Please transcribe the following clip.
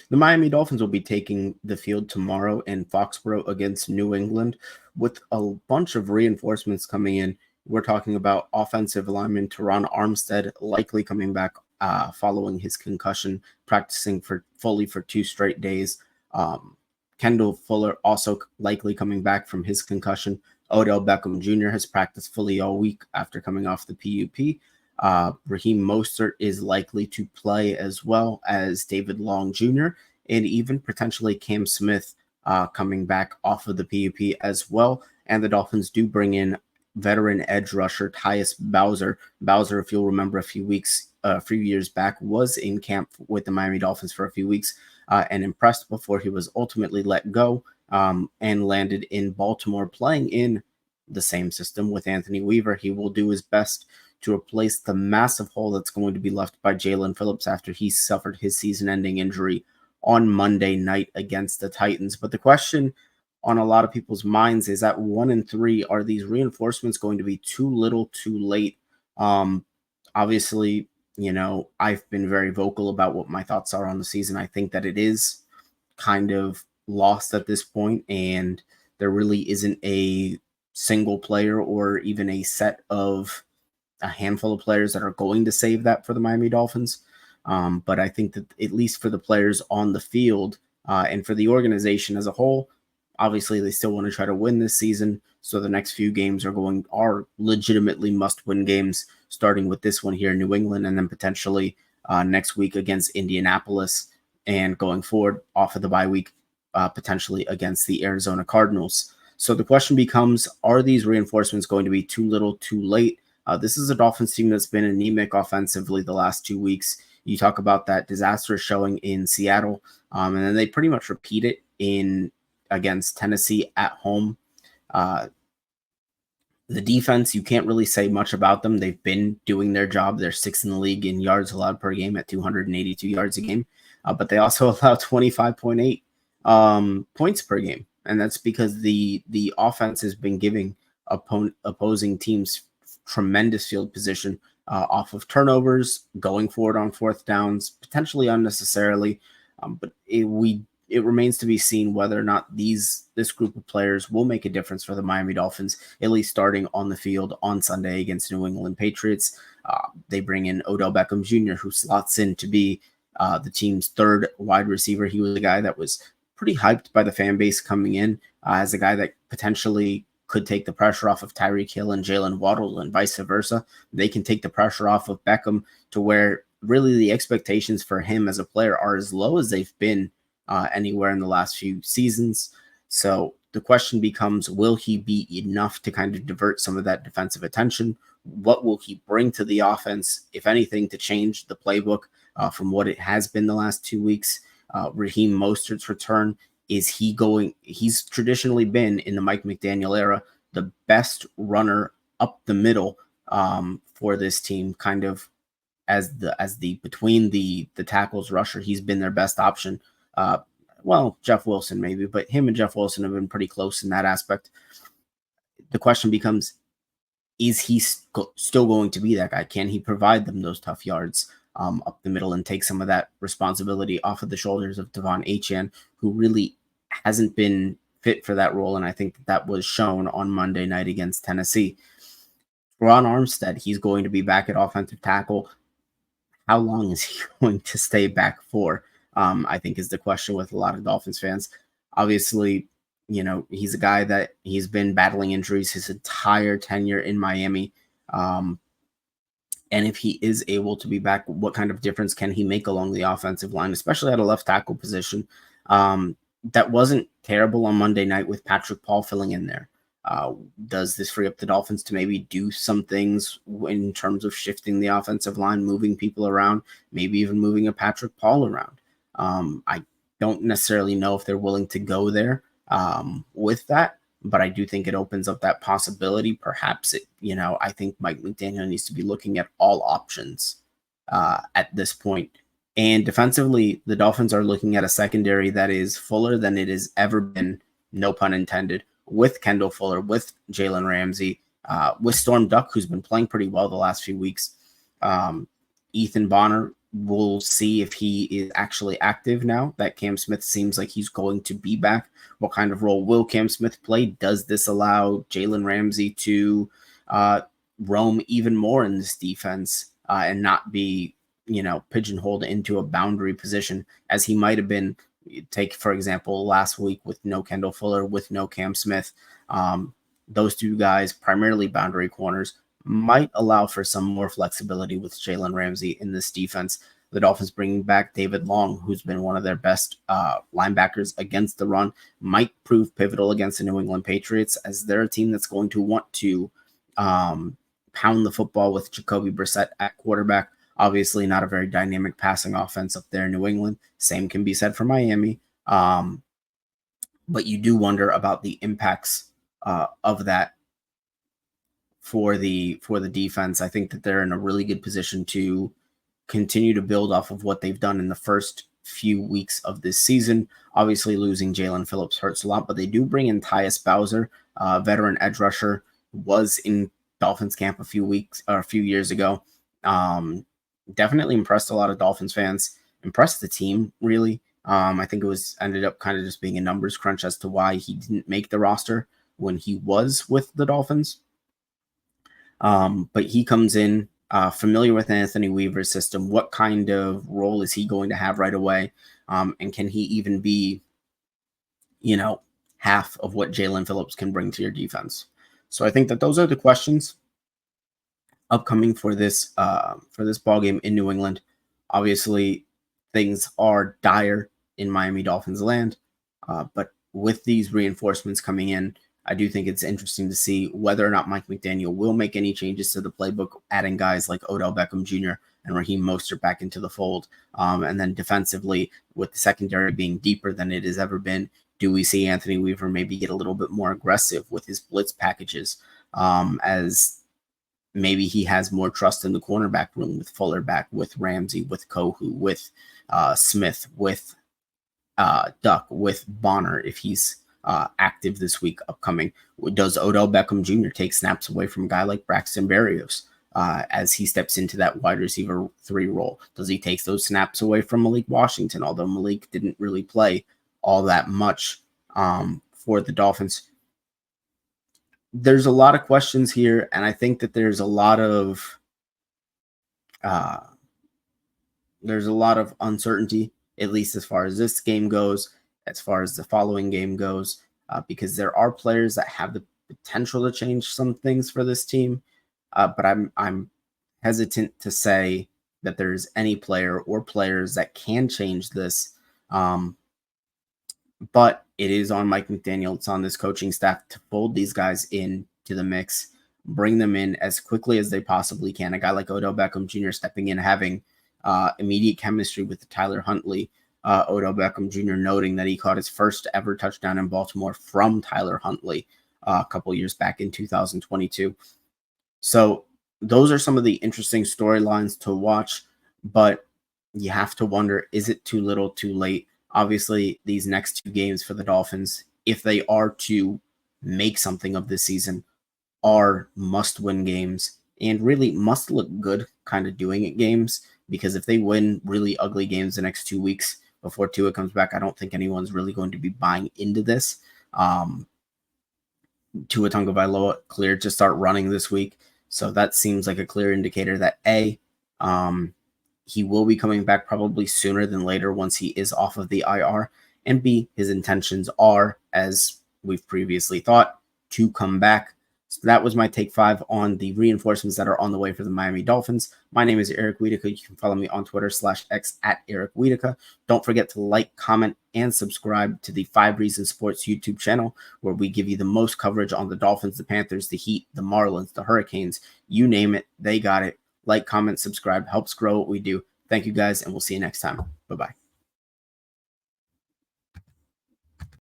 The Miami Dolphins will be taking the field tomorrow in Foxborough against New England with a bunch of reinforcements coming in. We're talking about offensive lineman Teron Armstead likely coming back following his concussion, practicing fully for 2 straight days. Kendall Fuller also likely coming back from his concussion. Odell Beckham Jr. has practiced fully all week after coming off the PUP. Raheem Mostert is likely to play, as well as David Long Jr. and even potentially Cam Smith coming back off of the PUP as well. And the Dolphins do bring in veteran edge rusher Tyus Bowser. Bowser, if you'll remember, a few years back, was in camp with the Miami Dolphins for a few weeks and impressed before he was ultimately let go and landed in Baltimore, playing in the same system with Anthony Weaver. He will do his best to replace the massive hole that's going to be left by Jalen Phillips after he suffered his season-ending injury on Monday night against the Titans. But the question on a lot of people's minds is at 1-3, are these reinforcements going to be too little, too late? Obviously, I've been very vocal about what my thoughts are on the season. I think that it is kind of lost at this point, and there really isn't a single player or even a handful of players that are going to save that for the Miami Dolphins. But I think that at least for the players on the field and for the organization as a whole, obviously they still want to try to win this season. So the next few games are legitimately must-win games, starting with this one here in New England, and then potentially next week against Indianapolis, and going forward off of the bye week, potentially against the Arizona Cardinals. So the question becomes, are these reinforcements going to be too little, too late? This is a Dolphins team that's been anemic offensively the last 2 weeks. You talk about that disastrous showing in Seattle, and then they pretty much repeat it against Tennessee at home. The defense, you can't really say much about them. They've been doing their job. They're 6th in the league in yards allowed per game at 282 yards a game, but they also allow 25.8 points per game, and that's because the offense has been giving opposing teams tremendous field position off of turnovers, going forward on 4th downs, potentially unnecessarily. But it remains to be seen whether or not this group of players will make a difference for the Miami Dolphins, at least starting on the field on Sunday against New England Patriots. They bring in Odell Beckham Jr., who slots in to be the team's 3rd wide receiver. He was a guy that was pretty hyped by the fan base coming in as a guy that potentially could take the pressure off of Tyreek Hill and Jalen Waddle and vice versa. They can take the pressure off of Beckham to where really the expectations for him as a player are as low as they've been anywhere in the last few seasons. So the question becomes, will he be enough to kind of divert some of that defensive attention? What will he bring to the offense, if anything, to change the playbook from what it has been the last 2 weeks? Raheem Mostert's return, he's traditionally been, in the Mike McDaniel era, the best runner up the middle for this team, kind of as the between the tackles rusher. He's been their best option. Jeff Wilson maybe, but him and Jeff Wilson have been pretty close in that aspect. The question becomes, is he still going to be that guy? Can he provide them those tough yards up the middle and take some of that responsibility off of the shoulders of Devon Achane, who really hasn't been fit for that role? And I think that was shown on Monday night against Tennessee. Ron Armstead, he's going to be back at offensive tackle. How long is he going to stay back for? I think is the question with a lot of Dolphins fans. Obviously, he's a guy that he's been battling injuries his entire tenure in Miami. And if he is able to be back, what kind of difference can he make along the offensive line, especially at a left tackle position? That wasn't terrible on Monday night with Patrick Paul filling in there. Does this free up the Dolphins to maybe do some things in terms of shifting the offensive line, moving people around, maybe even moving a Patrick Paul around? I don't necessarily know if they're willing to go there with that, but I do think it opens up that possibility. Perhaps I think Mike McDaniel needs to be looking at all options at this point. And defensively, the Dolphins are looking at a secondary that is fuller than it has ever been, no pun intended, with Kendall Fuller, with Jalen Ramsey, with Storm Duck, who's been playing pretty well the last few weeks. Ethan Bonner we'll see if he is actually active now that Cam Smith seems like he's going to be back. What kind of role will Cam Smith play? Does this allow Jalen Ramsey to roam even more in this defense and not be, pigeonholed into a boundary position as he might have been? Take, for example, last week with no Kendall Fuller, with no Cam Smith. Those two guys, primarily boundary corners, might allow for some more flexibility with Jalen Ramsey in this defense. The Dolphins bringing back David Long, who's been one of their best linebackers against the run, might prove pivotal against the New England Patriots, as they're a team that's going to want to pound the football with Jacoby Brissett at quarterback. Obviously, not a very dynamic passing offense up there in New England. Same can be said for Miami. But you do wonder about the impacts of that for the defense. I think that they're in a really good position to continue to build off of what they've done in the first few weeks of this season. Obviously, losing Jalen Phillips hurts a lot, but they do bring in Tyus Bowser, veteran edge rusher, was in Dolphins camp a few years ago. Definitely impressed a lot of Dolphins fans, impressed the team, really. I think it ended up kind of just being a numbers crunch as to why he didn't make the roster when he was with the Dolphins. But he comes in familiar with Anthony Weaver's system. What kind of role is he going to have right away? And can he even be, half of what Jalen Phillips can bring to your defense? So I think that those are the questions upcoming for this ball game in New England. Obviously, things are dire in Miami Dolphins land, but with these reinforcements coming in, I do think it's interesting to see whether or not Mike McDaniel will make any changes to the playbook, adding guys like Odell Beckham Jr. and Raheem Mostert back into the fold. And then defensively, with the secondary being deeper than it has ever been, do we see Anthony Weaver maybe get a little bit more aggressive with his blitz packages, as maybe he has more trust in the cornerback room with Fuller back, with Ramsey, with Kohu, with Smith, with Duck, with Bonner, if he's active this week upcoming. Does Odell Beckham Jr. take snaps away from a guy like Braxton Berrios as he steps into that wide receiver 3 role? Does he take those snaps away from Malik Washington, although Malik didn't really play all that much for the Dolphins? There's a lot of questions here, and I think that there's a lot of uncertainty, at least as far as this game goes, as far as the following game goes, because there are players that have the potential to change some things for this team, but I'm hesitant to say that there's any player or players that can change this. But it is on Mike McDaniel, it's on this coaching staff to fold these guys in to the mix, bring them in as quickly as they possibly can. A guy like Odell Beckham Jr. stepping in, having immediate chemistry with Tyler Huntley. Odell Beckham Jr. noting that he caught his first ever touchdown in Baltimore from Tyler Huntley a couple years back in 2022. So those are some of the interesting storylines to watch, but you have to wonder, is it too little too late? Obviously, these next 2 games for the Dolphins, if they are to make something of this season, are must-win games and really must look good kind of doing it games, because if they win really ugly games the next 2 weeks before Tua comes back, I don't think anyone's really going to be buying into this. Tua Tagovailoa cleared to start running this week, so that seems like a clear indicator that A, he will be coming back probably sooner than later once he is off of the IR, and B, his intentions are, as we've previously thought, to come back. So that was my take 5 on the reinforcements that are on the way for the Miami Dolphins. My name is Erik Wiedeke. You can follow me on Twitter /X @Erik Wiedeke. Don't forget to like, comment, and subscribe to the 5 Reasons Sports YouTube channel, where we give you the most coverage on the Dolphins, the Panthers, the Heat, the Marlins, the Hurricanes. You name it, they got it. Like, comment, subscribe, helps grow what we do. Thank you guys, and we'll see you next time. Bye-bye.